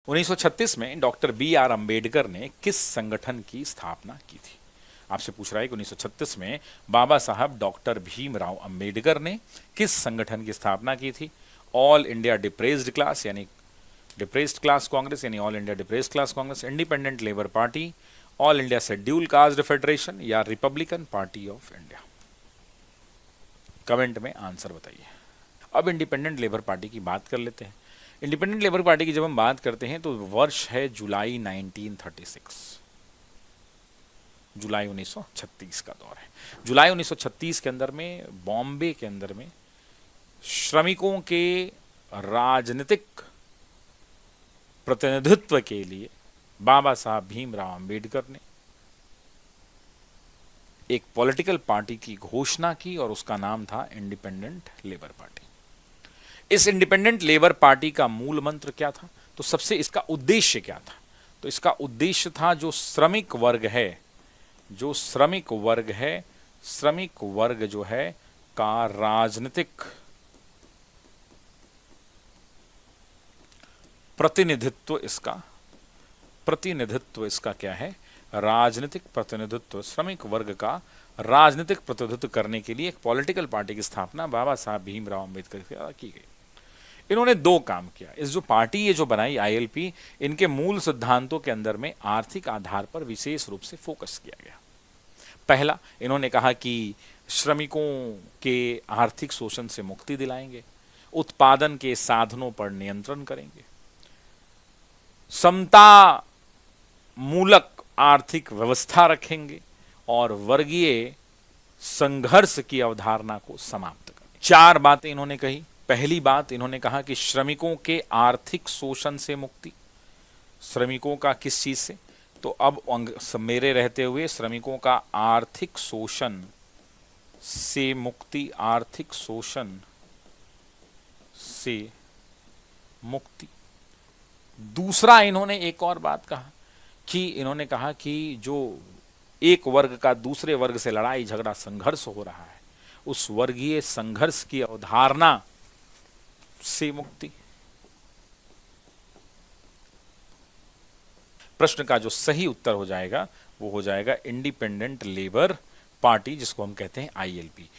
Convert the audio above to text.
1936 में doctor B are Ambedkar ने किस संगठन की स्थापना की थी? आपसे पूछ रहा है कि 1936 में बाबा साहब डॉक्टर भीमराव अंबेडकर ने किस संगठन की स्थापना की थी? ऑल इंडिया डिप्रेस्ड क्लास यानी डिप्रेस्ड क्लास कांग्रेस यानी All India depressed class Congress, independent labour party, All India scheduled caste federation या Republican party of India? Comment में आंसर बताइए। अब इंडिपेंडेंट लेबर पार्टी की बात कर लेते हैं। इंडिपेंडेंट लेबर पार्टी की जब हम बात करते हैं तो वर्ष है जुलाई 1936, जुलाई 1936 का दौर है। जुलाई 1936 के अंदर में बॉम्बे के अंदर में श्रमिकों के राजनीतिक प्रतिनिधित्व के लिए बाबा साहब भीमराव अंबेडकर ने एक पॉलिटिकल पार्टी की घोषणा की और उसका नाम था इंडिपेंडेंट लेबर पार्टी। इस इंडिपेंडेंट लेबर पार्टी का मूल मंत्र क्या था? तो सबसे इसका उद्देश्य क्या था? तो इसका उद्देश्य था जो श्रमिक वर्ग है, जो श्रमिक वर्ग है, श्रमिक वर्ग जो है का राजनीतिक प्रतिनिधित्व, इसका क्या है? राजनीतिक प्रतिनिधित्व, श्रमिक वर्ग का राजनीतिक प्रतिनिधित्व करने के लिए एक पॉलिटिकल पार्टी की स्थापना बाबा साहब भीमराव अंबेडकर द्वारा की गई। इन्होंने दो काम किया। इस जो पार्टी ये जो बनाई आईएलपी, इनके मूल सिद्धांतों के अंदर में आर्थिक आधार पर विशेष रूप से फोकस किया गया। पहला, इन्होंने कहा कि श्रमिकों के आर्थिक शोषण से मुक्ति दिलाएंगे, उत्पादन के साधनों पर नियंत्रण करेंगे, समता मूलक आर्थिक व्यवस्था रखेंगे और वर्गीय संघर्ष की अवधारणा को समाप्त करेंगे। चार बातें इन्होंने कही। पहली बात, इन्होंने कहा कि श्रमिकों के आर्थिक शोषण से मुक्ति। श्रमिकों का किस चीज से? तो अब मेरे रहते हुए श्रमिकों का आर्थिक शोषण से मुक्ति, आर्थिक शोषण से मुक्ति। दूसरा, इन्होंने एक और बात कहा कि इन्होंने कहा कि जो एक वर्ग का दूसरे वर्ग से लड़ाई झगड़ा संघर्ष हो रहा है, उस वर्गीय संघर्ष की अवधारणा से मुक्ति। प्रश्न का जो सही उत्तर हो जाएगा वो हो जाएगा इंडिपेंडेंट लेबर पार्टी, जिसको हम कहते हैं आईएलपी।